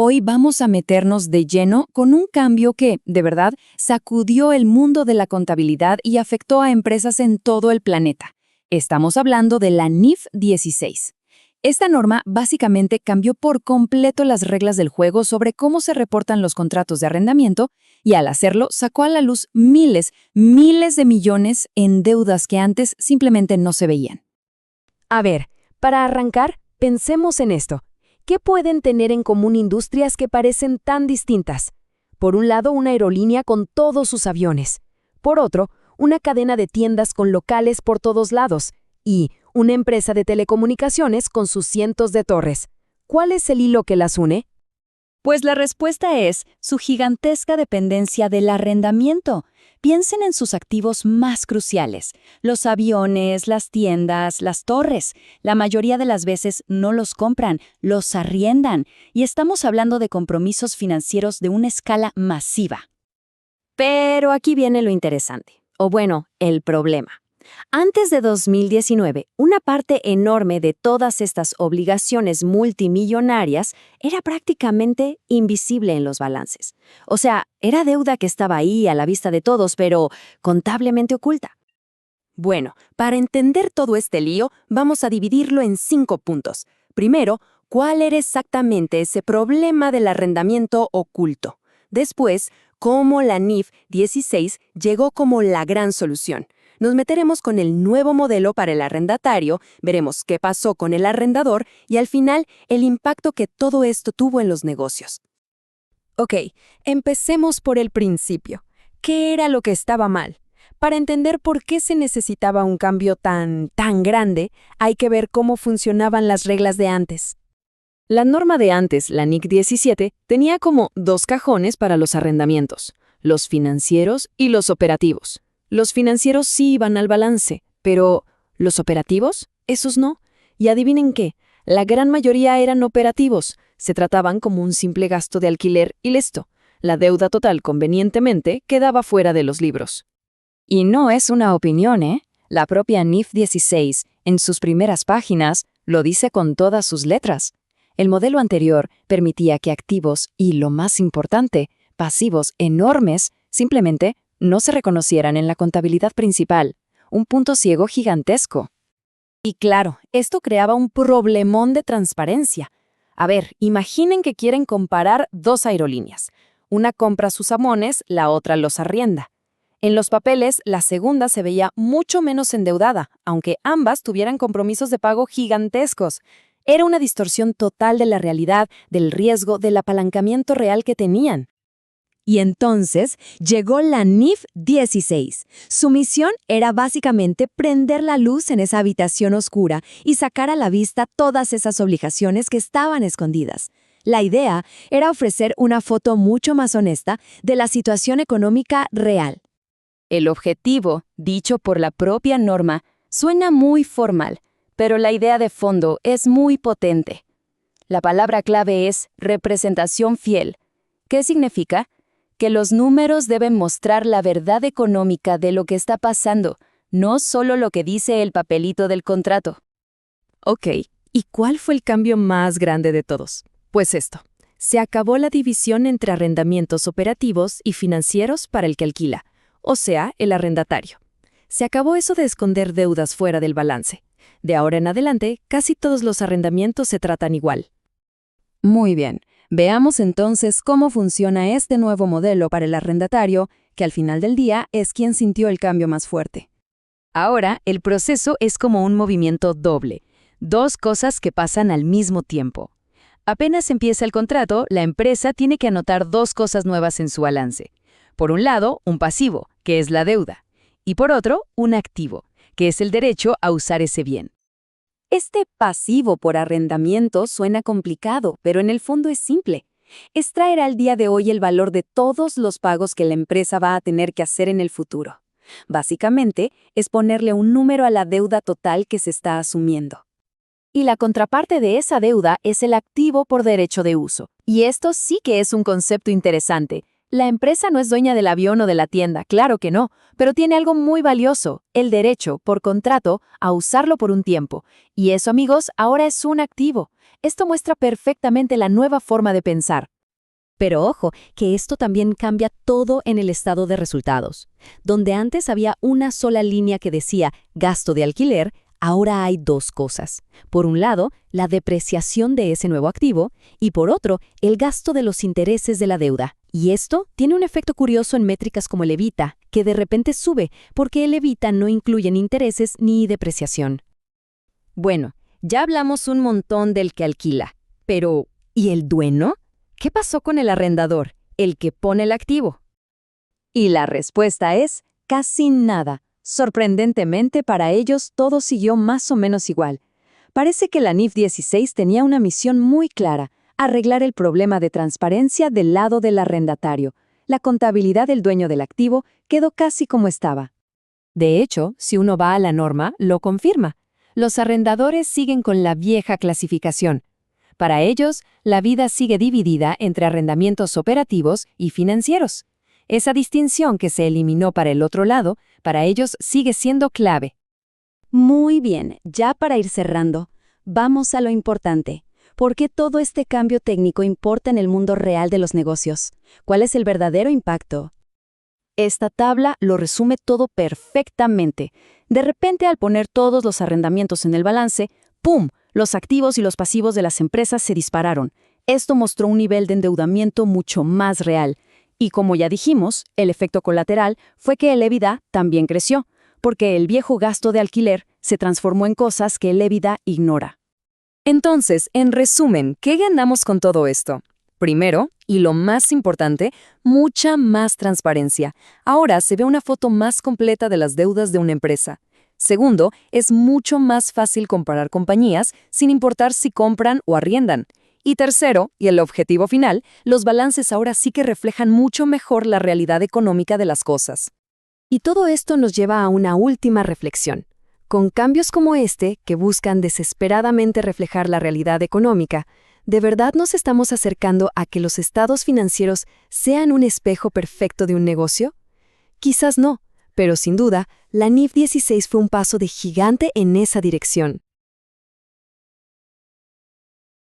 Hoy vamos a meternos de lleno con un cambio que, de verdad, sacudió el mundo de la contabilidad y afectó a empresas en todo el planeta. Estamos hablando de la NIF 16. Esta norma básicamente cambió por completo las reglas del juego sobre cómo se reportan los contratos de arrendamiento y al hacerlo sacó a la luz miles de millones en deudas que antes simplemente no se veían. A ver, para arrancar, pensemos en esto. ¿Qué pueden tener en común industrias que parecen tan distintas? Por un lado, una aerolínea con todos sus aviones. Por otro, una cadena de tiendas con locales por todos lados. Y una empresa de telecomunicaciones con sus cientos de torres. ¿Cuál es el hilo que las une? Pues la respuesta es su gigantesca dependencia del arrendamiento. Piensen en sus activos más cruciales, los aviones, las tiendas, las torres. La mayoría de las veces no los compran, los arriendan, y estamos hablando de compromisos financieros de una escala masiva. Pero aquí viene lo interesante, o bueno, el problema. Antes de 2019, una parte enorme de todas estas obligaciones multimillonarias era prácticamente invisible en los balances. O sea, era deuda que estaba ahí a la vista de todos, pero contablemente oculta. Bueno, para entender todo este lío, vamos a dividirlo en 5 puntos. Primero, ¿cuál era exactamente ese problema del arrendamiento oculto? Después, cómo la NIF 16 llegó como la gran solución. Nos meteremos con el nuevo modelo para el arrendatario, veremos qué pasó con el arrendador y al final el impacto que todo esto tuvo en los negocios. Ok, empecemos por el principio. ¿Qué era lo que estaba mal? Para entender por qué se necesitaba un cambio tan grande, hay que ver cómo funcionaban las reglas de antes. La norma de antes, la NIC 17, tenía como 2 cajones para los arrendamientos, los financieros y los operativos. Los financieros sí iban al balance, pero ¿los operativos? Esos no. Y adivinen qué, la gran mayoría eran operativos. Se trataban como un simple gasto de alquiler y listo. La deuda total convenientemente quedaba fuera de los libros. Y no es una opinión, ¿eh? La propia NIF 16, en sus primeras páginas, lo dice con todas sus letras. El modelo anterior permitía que activos y, lo más importante, pasivos enormes, simplemente no se reconocieran en la contabilidad principal, un punto ciego gigantesco. Y claro, esto creaba un problemón de transparencia. A ver, imaginen que quieren comparar 2 aerolíneas. Una compra sus aviones, la otra los arrienda. En los papeles, la segunda se veía mucho menos endeudada, aunque ambas tuvieran compromisos de pago gigantescos. Era una distorsión total de la realidad, del riesgo, del apalancamiento real que tenían. Y entonces llegó la NIF 16. Su misión era básicamente prender la luz en esa habitación oscura y sacar a la vista todas esas obligaciones que estaban escondidas. La idea era ofrecer una foto mucho más honesta de la situación económica real. El objetivo, dicho por la propia norma, suena muy formal, pero la idea de fondo es muy potente. La palabra clave es representación fiel. ¿Qué significa? Que los números deben mostrar la verdad económica de lo que está pasando, no solo lo que dice el papelito del contrato. Ok, ¿y cuál fue el cambio más grande de todos? Pues esto, se acabó la división entre arrendamientos operativos y financieros para el que alquila, o sea, el arrendatario. Se acabó eso de esconder deudas fuera del balance. De ahora en adelante, casi todos los arrendamientos se tratan igual. Muy bien. Veamos entonces cómo funciona este nuevo modelo para el arrendatario, que al final del día es quien sintió el cambio más fuerte. Ahora, el proceso es como un movimiento doble, 2 cosas que pasan al mismo tiempo. Apenas empieza el contrato, la empresa tiene que anotar 2 cosas nuevas en su balance. Por un lado, un pasivo, que es la deuda, y por otro, un activo, que es el derecho a usar ese bien. Este pasivo por arrendamiento suena complicado, pero en el fondo es simple. Es traer al día de hoy el valor de todos los pagos que la empresa va a tener que hacer en el futuro. Básicamente, es ponerle un número a la deuda total que se está asumiendo. Y la contraparte de esa deuda es el activo por derecho de uso. Y esto sí que es un concepto interesante. La empresa no es dueña del avión o de la tienda, claro que no, pero tiene algo muy valioso, el derecho, por contrato, a usarlo por un tiempo. Y eso, amigos, ahora es un activo. Esto muestra perfectamente la nueva forma de pensar. Pero ojo, que esto también cambia todo en el estado de resultados. Donde antes había una sola línea que decía gasto de alquiler, ahora hay dos cosas. Por un lado, la depreciación de ese nuevo activo y por otro, el gasto de los intereses de la deuda. Y esto tiene un efecto curioso en métricas como el EBITDA, que de repente sube porque el EBITDA no incluye ni intereses ni depreciación. Bueno, ya hablamos un montón del que alquila, pero ¿y el dueño? ¿Qué pasó con el arrendador, el que pone el activo? Y la respuesta es casi nada. Sorprendentemente para ellos todo siguió más o menos igual. Parece que la NIF 16 tenía una misión muy clara: arreglar el problema de transparencia del lado del arrendatario. La contabilidad del dueño del activo quedó casi como estaba. De hecho, si uno va a la norma, lo confirma. Los arrendadores siguen con la vieja clasificación. Para ellos, la vida sigue dividida entre arrendamientos operativos y financieros. Esa distinción que se eliminó para el otro lado, para ellos sigue siendo clave. Muy bien, ya para ir cerrando, vamos a lo importante. ¿Por qué todo este cambio técnico importa en el mundo real de los negocios? ¿Cuál es el verdadero impacto? Esta tabla lo resume todo perfectamente. De repente, al poner todos los arrendamientos en el balance, ¡pum!, los activos y los pasivos de las empresas se dispararon. Esto mostró un nivel de endeudamiento mucho más real. Y como ya dijimos, el efecto colateral fue que el EBITDA también creció, porque el viejo gasto de alquiler se transformó en cosas que el EBITDA ignora. Entonces, en resumen, ¿qué ganamos con todo esto? Primero, y lo más importante, mucha más transparencia. Ahora se ve una foto más completa de las deudas de una empresa. Segundo, es mucho más fácil comparar compañías sin importar si compran o arriendan. Y tercero, y el objetivo final, los balances ahora sí que reflejan mucho mejor la realidad económica de las cosas. Y todo esto nos lleva a una última reflexión. Con cambios como este, que buscan desesperadamente reflejar la realidad económica, ¿de verdad nos estamos acercando a que los estados financieros sean un espejo perfecto de un negocio? Quizás no, pero sin duda, la NIF 16 fue un paso de gigante en esa dirección.